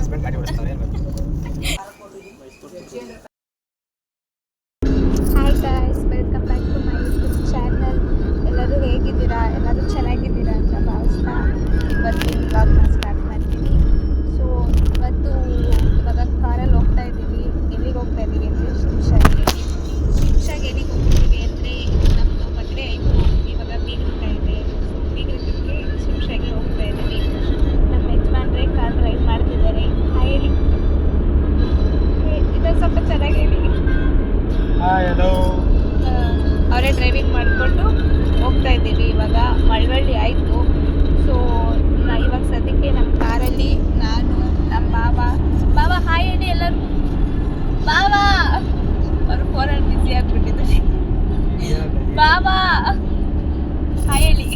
Husband ಗಾಡಿ ಓಡಿಸ್ತಾರೆ. Hi guys, welcome back to my YouTube channel. ಎಲ್ಲರೂ ಹೇಗಿದ್ದೀರಾ? ಎಲ್ಲರೂ ಚೆನ್ನಾಗಿದ್ದೀರಾ ಅಂತ ಭಾವಿಸ್ತಾ ಇವತ್ತಿನ ವ್ಲಾಗ್ನ ಸ್ಟಾರ್ಟ್ ಮಾಡ್ತೀನಿ. ಸೊ ಇವತ್ತು ಇವಾಗ ಕಾರಲ್ಲಿ ಹೋಗ್ತಾ ಇದ್ದೀವಿ. ಎಲ್ಲಿಗೆ ಹೋಗ್ತಾ ಇದ್ದೀವಿ ಅಂದರೆ ಶಿಮ್ಷಾಗೆ ಎಲ್ಲಿಗೆ ಹೋಗ್ತಿದ್ದೀವಿ ಅಂದರೆ ನಮ್ಮದು ಮದುವೆ ಆಯಿತು, ಇವಾಗ ಬೀಗರೂಟ ಇದೆ. ಸೊ ಬೀಗರೂಟಕ್ಕೆ ಶಿಮ್ಷಾಗೆ ಹೋಗ್ತಾ ಇದ್ದೀವಿ. ನಮ್ಮ ಯಜಮಾನ್ರೆ ಕಾರ್ ಡ್ರೈವ್ ಮಾಡ್ತಿದ್ದಾರೆ. ಹೇಳಿ, ಇದು ಸ್ವಲ್ಪ ಚೆನ್ನಾಗಿ ಹೇಳಿ. ಅವರೇ ಡ್ರೈವಿಂಗ್ ಮಾಡಿಕೊಂಡು ಹೋಗ್ತಾ ಇದ್ದೀವಿ. ಇವಾಗ ಮಳವಳ್ಳಿ ಆಯಿತು. ಸೊ ಇವಾಗ ಸದ್ಯಕ್ಕೆ ನಮ್ಮ ಕಾರಲ್ಲಿ ನಾನು, ನಮ್ಮ ಬಾಬಾ ಹಾಯ್ ಹೇಳಿ ಎಲ್ಲರೂ. ಬಾಬಾ ಅವರು ಫೋನಲ್ಲಿ ಬ್ಯುಸಿ ಆಗಿಬಿಟ್ಟಿದ್ದಾರೆ. ಬಾಬಾ ಹಾಯ್ ಹೇಳಿ.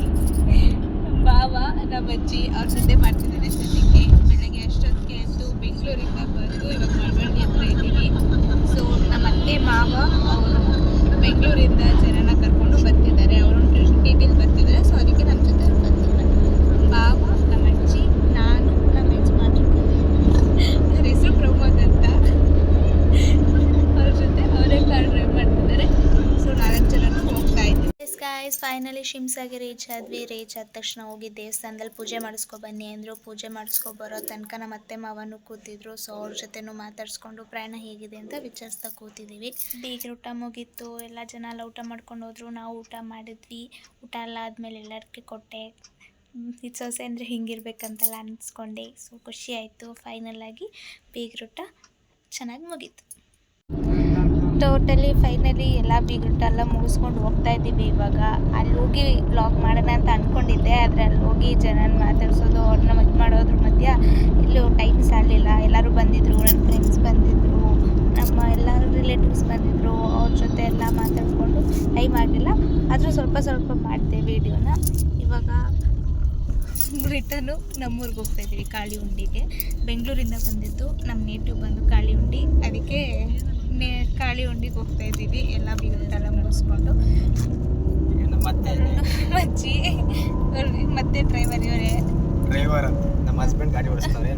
ಬಾಬಾ ನಮ್ಮ ಅಜ್ಜಿ ಅವ್ರ ಜೊತೆ ಮಾಡ್ತಿದ್ದಾರೆ ಸದ್ಯಕ್ಕೆ. ಬೆಳಗ್ಗೆ ಅಷ್ಟೊತ್ತಿಗೆ ಅಂತೂ ಬೆಂಗಳೂರಿಂದ ಬಂದು ಇವಾಗ ಮಳವಳ್ಳಿ ಹತ್ರ ಇದ್ದೀವಿ. ಸೊ ನಮ್ಮ ಅತ್ತೆ ಮಾವ ಅವರು ಬೆಂಗಳೂರಿಂದ ಜನನ ಕರ್ಕೊಂಡು ಬರ್ತಿದ್ದಾರೆ. ಅವರು ಟಿಟಿಲಿ ಬರ್ತಿದ್ದಾರೆ. ಸೊ ಅದಕ್ಕೆ ನಮ್ಮ ಜೊತೆ ಬರ್ತಿದ್ದಾರೆ. ಬಾವ, ನಮ್ಮ ಅಜ್ಜಿ, ನಾನು, ನಮ್ಮ ಯಜಮಾನ್ರು. ಅವ್ರ ಹೆಸರು ಪ್ರಮೋದ್ ಅಂತ. ಅವ್ರ ಜೊತೆ ಅವರೇ ಕಾರ್ ಡ್ರೈವ್ ಮಾಡ್ತಿದ್ದಾರೆ. ಸೊ 4 ಜನನು ಹೋಗ್ತಾ ಇದ್ದೀವಿ. ಗಾಯ್ಸ್, ಫೈನಲಿ ಶಿಮ್ಸಾಗೆ ರೀಚ್ ಆದ್ವಿ. ರೀಚ್ ಆದ ತಕ್ಷಣ ಹೋಗಿ ದೇವಸ್ಥಾನದಲ್ಲಿ ಪೂಜೆ ಮಾಡಿಸ್ಕೊ ಬನ್ನಿ ಅಂದರು. ಪೂಜೆ ಮಾಡಿಸ್ಕೊ ಬರೋ ತನಕ ನಮ್ಮ ಅತ್ತೆ ಮಾವನು ಕೂತಿದ್ರು. ಸೊ ಅವ್ರ ಜೊತೆನೂ ಮಾತಾಡಿಸ್ಕೊಂಡು ಪ್ರಯಾಣ ಹೇಗಿದೆ ಅಂತ ವಿಚಾರಿಸ್ತಾ ಕೂತಿದ್ದೀವಿ. ಬೀಗರ ಊಟ ಮುಗೀತು. ಎಲ್ಲ ಜನ ಎಲ್ಲ ಊಟ ಮಾಡ್ಕೊಂಡು ಹೋದ್ರು. ನಾವು ಊಟ ಮಾಡಿದ್ವಿ. ಊಟ ಎಲ್ಲ ಆದಮೇಲೆ ಎಲ್ಲರಿಗೆ ಕೊಟ್ಟೆ. ಇದು ಸೊಸೆ ಅಂದರೆ ಹಿಂಗಿರ್ಬೇಕಂತೆಲ್ಲ ಅನಿಸ್ಕೊಂಡೆ. ಸೊ ಖುಷಿ ಆಯಿತು. ಫೈನಲಾಗಿ ಬೀಗರೂಟ ಚೆನ್ನಾಗಿ ಮುಗೀತು. ಫೈನಲಿ ಎಲ್ಲ ಬೀಗರೂಟ ಎಲ್ಲ ಮುಗಿಸ್ಕೊಂಡು ಹೋಗ್ತಾ ಇದ್ದೀವಿ. ಇವಾಗ ಅಲ್ಲಿ ಹೋಗಿ ವ್ಲಾಗ್ ಮಾಡೋಣ ಅಂತ ಅಂದ್ಕೊಂಡಿದ್ದೆ. ಆದರೆ ಅಲ್ಲಿ ಹೋಗಿ ಜನನ ಮಾತಾಡ್ಸೋದು, ಅವ್ರನ್ನ ಇದು ಮಾಡೋದ್ರ ಮಧ್ಯ ಎಲ್ಲೂ ಟೈಮ್ ಸಾಲಿಲ್ಲ. ಎಲ್ಲರೂ ಬಂದಿದ್ದರು, ನನ್ನ ಫ್ರೆಂಡ್ಸ್ ಬಂದಿದ್ದರು, ನಮ್ಮ ಎಲ್ಲರೂ ರಿಲೇಟಿವ್ಸ್ ಬಂದಿದ್ದರು. ಅವ್ರ ಜೊತೆ ಎಲ್ಲ ಮಾತಾಡಿಕೊಂಡು ಟೈಮ್ ಆಗಲಿಲ್ಲ. ಆದರೂ ಸ್ವಲ್ಪ ಮಾಡಿದೆ ವೀಡಿಯೋನ. ಇವಾಗ ರಿಟರ್ನು ನಮ್ಮೂರಿಗೆ ಹೋಗ್ತಾ ಇದ್ದೀವಿ, ಕಾಳಿ ಉಂಡಿಗೆ. ಬೆಂಗಳೂರಿಂದ ಬಂದಿದ್ದು, ನಮ್ಮ ನೇಟಿವ್ ಬಂದು ಕಾಳಿ ಉಂಡಿ. ಅದಕ್ಕೆ ಕಾಳಿ ಉಂಡಿಗೆ ಹೋಗ್ತಾ ಇದ್ದೀವಿ. ಎಲ್ಲ ಬೀಗರೂಟ ಎಲ್ಲ ಮುಗಿಸ್ಕೊಂಡು. ಅಜ್ಜಿ ಮತ್ತೆ ಡ್ರೈವರ್ ನಮ್ಮ ಹಸ್ಬೆಂಡ್ ಗಾಡಿ ಓಡಿಸ್ತಾರೆ.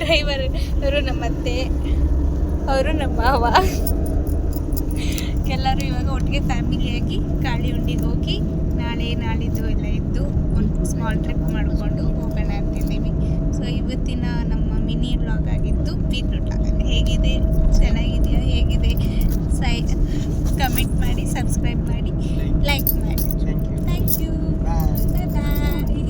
ಡ್ರೈವರ್ ಅವರು ನಮ್ಮ ಅತ್ತೆ, ಅವರು ನಮ್ಮ ಮಾವ. ಎಲ್ಲರೂ ಇವಾಗ ಒಟ್ಟಿಗೆ ಫ್ಯಾಮಿಲಿಯಾಗಿ ಕಾಳಿ ಉಂಡಿಗೆ ಹೋಗಿ ನಾಳಿದ್ದು ಎಲ್ಲ ಇದ್ದು ಒಂದು ಸ್ಮಾಲ್ ಟ್ರಿಪ್ ಮಾಡಿಕೊಂಡು ಹೋಗೋಣ ಅಂತಿದ್ದೀವಿ. ಸೊ ಇವತ್ತಿನ ನಮ್ಮ ಮಿನಿ ವ್ಲಾಗ್ ಆಗಿತ್ತು ಬೀಗರೂಟ. ಹೇಗಿದೆ, ಚೆನ್ನಾಗಿದೆಯಾ, ಹೇಗಿದೆ ಕಮೆಂಟ್ ಮಾಡಿ, ಸಬ್ಸ್ಕ್ರೈಬ್ ಮಾಡಿ, ಲೈಕ್ ಮಾಡಿ. Thank you. Bye bye.